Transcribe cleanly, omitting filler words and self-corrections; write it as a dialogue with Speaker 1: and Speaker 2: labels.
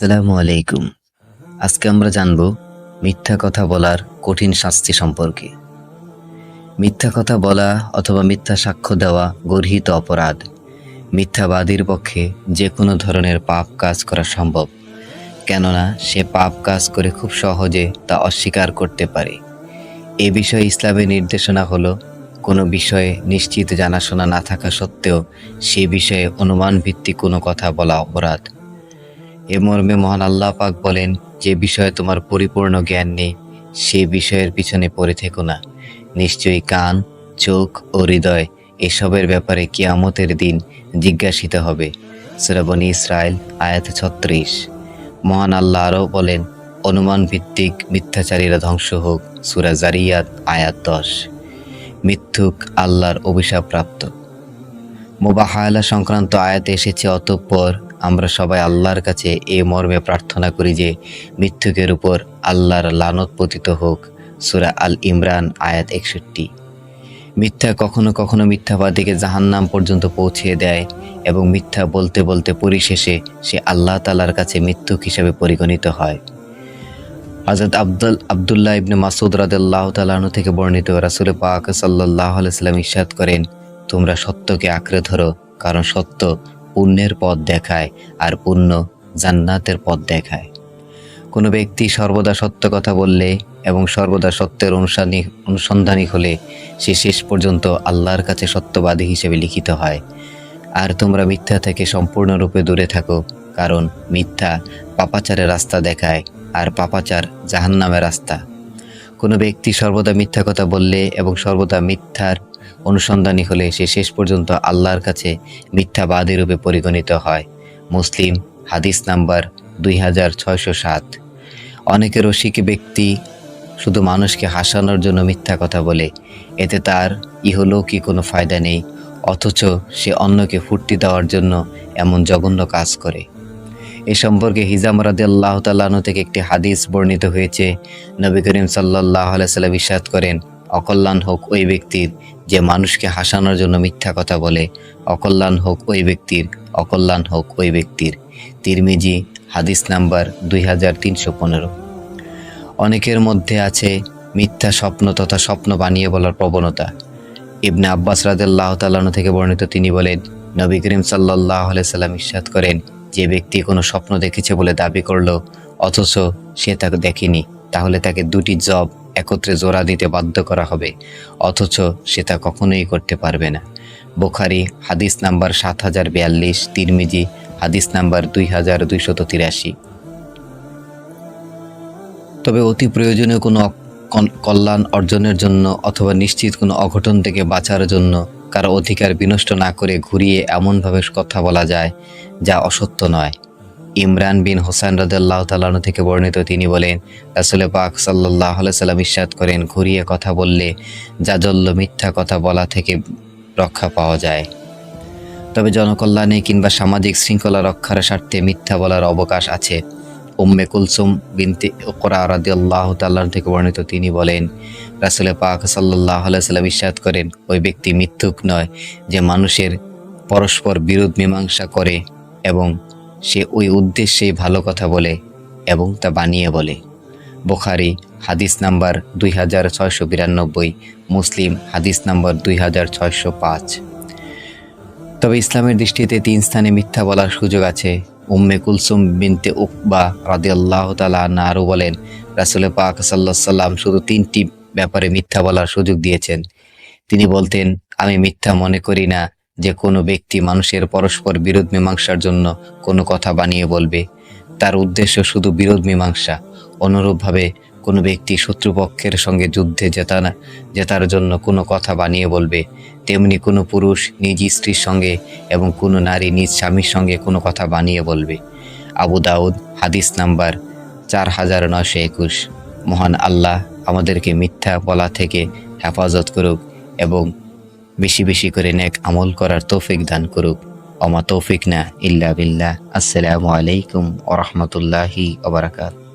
Speaker 1: আসসালামু আলাইকুম। আজকে আমরা জানব মিথ্যা কথা বলার কঠিন শাস্তি সম্পর্কে। মিথ্যা কথা বলা অথবা মিথ্যা সাক্ষ্য দেওয়া গর্হিত অপরাধ। মিথ্যাবাদীর পক্ষে যে কোনো ধরনের পাপ কাজ করা সম্ভব, কেননা সে পাপ কাজ করে খুব সহজে তা অস্বীকার করতে পারে। এ বিষয়ে ইসলামের নির্দেশনা হলো, কোনো বিষয়ে নিশ্চিত জানাশোনা না থাকা সত্ত্বেও সে বিষয়ে অনুমান ভিত্তিক কোনো কথা বলা অপরাধ। এ মর্মে মহান আল্লাহ পাক বলেন, যে বিষয়ে তোমার পরিপূর্ণ জ্ঞান নেই সে বিষয়ের পিছনে পড়ে থেকো না। নিশ্চয়ই কান, চোখ ও হৃদয় এসবের ব্যাপারে কিয়ামতের দিন জিজ্ঞাসিত হবে। সূরা বনী ইসরাইল আয়াত 36। মহান আল্লাহ আরও বলেন, অনুমান ভিত্তিক মিথ্যাচারীরা ধ্বংস হোক। সূরা জারিয়াত আয়াত 10। মিথ্যুক আল্লাহর অভিশাপপ্রাপ্ত। মুবাহালা সংক্রান্ত আয়াতে এসেছে, অতঃপর আমরা সবাই আল্লাহর কাছে এ মর্মে প্রার্থনা করি যে মিথ্যুকের উপর আল্লাহর লানত পতিত হোক। সূরা আল ইমরান আয়াত 61। মিথ্যা কখনো কখনো মিথ্যাবাদীকে জাহান্নাম পর্যন্ত পৌঁছিয়ে দেয় এবং মিথ্যা বলতে বলতে পরিশেষে সে আল্লাহ তাআলার কাছে মিথ্যুক হিসেবে পরিগণিত হয়। হযরত আব্দুল্লাহ ইবনে মাসউদ রাদিয়াল্লাহু তাআলা আনহু থেকে বর্ণিত, রাসূল পাক সাল্লাল্লাহু আলাইহি ওয়াসাল্লাম ইরশাদ করেন, তোমরা সত্যকে আঁকড়ে ধরো, কারণ সত্য পুণ্যের পথ দেখায় আর পুণ্য জান্নাতের পথ দেখায়। কোনো ব্যক্তি সর্বদা সত্য কথা বললে এবং সর্বদা সত্যের অনুসন্ধানী হলে সে শেষ পর্যন্ত আল্লাহর কাছে সত্যবাদী হিসেবে লিখিত হয়। আর তোমরা মিথ্যা থেকে সম্পূর্ণরূপে দূরে থাকো, কারণ মিথ্যা পাপাচারের রাস্তা দেখায় আর পাপাচার জাহান্নামের রাস্তা। কোনো ব্যক্তি সর্বদা মিথ্যা কথা বললে এবং সর্বদা মিথ্যার অনুসন্ধানী হলে সে শেষ পর্যন্ত আল্লাহর কাছে মিথ্যাবাদী রূপে পরিগণিত হয়। মুসলিম হাদিস নাম্বার 2607। অনেকে রসিক ব্যক্তি শুধু মানুষকে হাসানোর জন্য মিথ্যা কথা বলে, এতে তার ইহলৌকিক কোনো ফায়দা নেই, অথচ সে অন্যকে ফুর্তি দেওয়ার জন্য এমন জঘন্য কাজ করে। এ সম্পর্কে হিজাম রাদিয়াল্লাহু তাআলা আনহু থেকে একটি হাদিস বর্ণিত হয়েছে। নবী করিম সাল্লাল্লাহু আলাইহি ওয়াসাল্লাম ইরশাদ করেন, অকল্যাণ হোক ওই ব্যক্তির যে মানুষকে হাসানোর জন্য মিথ্যা কথা বলে, অকল্যাণ হোক ওই ব্যক্তির, অকল্যাণ হোক ওই ব্যক্তির। তিরমিজি হাদিস নাম্বার 2315। অনেকের মধ্যে আছে মিথ্যা স্বপ্ন তথা স্বপ্ন বানিয়ে বলার প্রবণতা। ইবনে আব্বাস রাদিয়াল্লাহু তাআলা আনহু থেকে বর্ণিত, তিনি বলেন, নবী করিম সাল্লাল্লাহু আলাইহি ওয়াসাল্লাম ইরশাদ করেন, যে ব্যক্তি কোনো স্বপ্ন দেখেছে বলে দাবি করলো অথচ সে তাকে দেখেনি, তাহলে তাকে দুটি জব একত্রে জোড়া দিতে বাধ্য করা হবে, অথচ সে তা কখনোই করতে পারবে না। বুখারী হাদিস নাম্বার 7042, তিরমিজি হাদিস নাম্বার 2283। তবে অতি প্রয়োজনীয় কোনো কল্যাণ অর্জনের জন্য অথবা নিশ্চিত কোনো অঘটন থেকে বাঁচার জন্য কারো অধিকার বিনষ্ট না করে ঘুরিয়ে এমনভাবে কথা বলা যায় যা অসত্য নয়। ইমরান বিন হোসেন রাদিয়াল্লাহু তাআলা আনহু থেকে বর্ণিত, তিনি বলেন, রাসূল পাক সাল্লাল্লাহু আলাইহি ওয়াসাল্লাম ইরশাদ করেন, ঘুরিয়ে কথা বললে জাজল্য মিথ্যা কথা বলা থেকে রক্ষা পাওয়া যায়। তবে জনকল্যাণে কিংবা সামাজিক শৃঙ্খলা রক্ষার স্বার্থে মিথ্যা বলার অবকাশ আছে। উম্মে কুলসুম বিনতে উকরা রাদিয়াল্লাহু তাআলা থেকে বর্ণিত, তিনি বলেন, রাসূল পাক সাল্লাল্লাহু আলাইহি ওয়াসাল্লাম ইরশাদ করেন, ওই ব্যক্তি মিথ্যুক নয় যে মানুষের পরস্পর বিরোধ মীমাংসা করে এবং সে ওই উদ্দেশ্যেই ভালো কথা বলে এবং তা বানিয়ে বলে। বুখারী হাদিস নাম্বার 2692, মুসলিম হাদিস নাম্বার 2605। তবে ইসলামের দৃষ্টিতে 3 স্থানে মিথ্যা বলার সুযোগ আছে। উম্মে কুলসুম বিনতে উকবা রাদিয়াল্লাহু তাআলা আনহা আরও বলেন, রাসূল পাক সাল্লাল্লাহু আলাইহি ওয়াসাল্লাম শুধু 3টি ব্যাপারে মিথ্যা বলার সুযোগ দিয়েছেন। তিনি বলতেন, আমি মিথ্যা মনে করি না যে কোনো ব্যক্তি মানুষের পরস্পর বিরোধ মীমাংসার জন্য কোনো কথা বানিয়ে বলবে, তার উদ্দেশ্য শুধু বিরোধ মীমাংসা। অনুরূপভাবে কোনো ব্যক্তি শত্রুপক্ষের সঙ্গে যুদ্ধে জেতার জন্য কোনো কথা বানিয়ে বলবে, তেমনি কোনো পুরুষ নিজ স্ত্রীর সঙ্গে এবং কোনো নারী নিজ স্বামীর সঙ্গে কোনো কথা বানিয়ে বলবে। আবু দাউদ হাদিস নাম্বার 4921। মহান আল্লাহ আমাদেরকে মিথ্যা বলা থেকে হেফাজত করুক এবং বেশি বেশি করে নেক আমল করার তৌফিক দান করুক। ওমা তৌফিক না ইল্লা বিল্লাহ। আসসালামু আলাইকুম ওয়া রাহমাতুল্লাহি ওয়া বারাকাতুহু।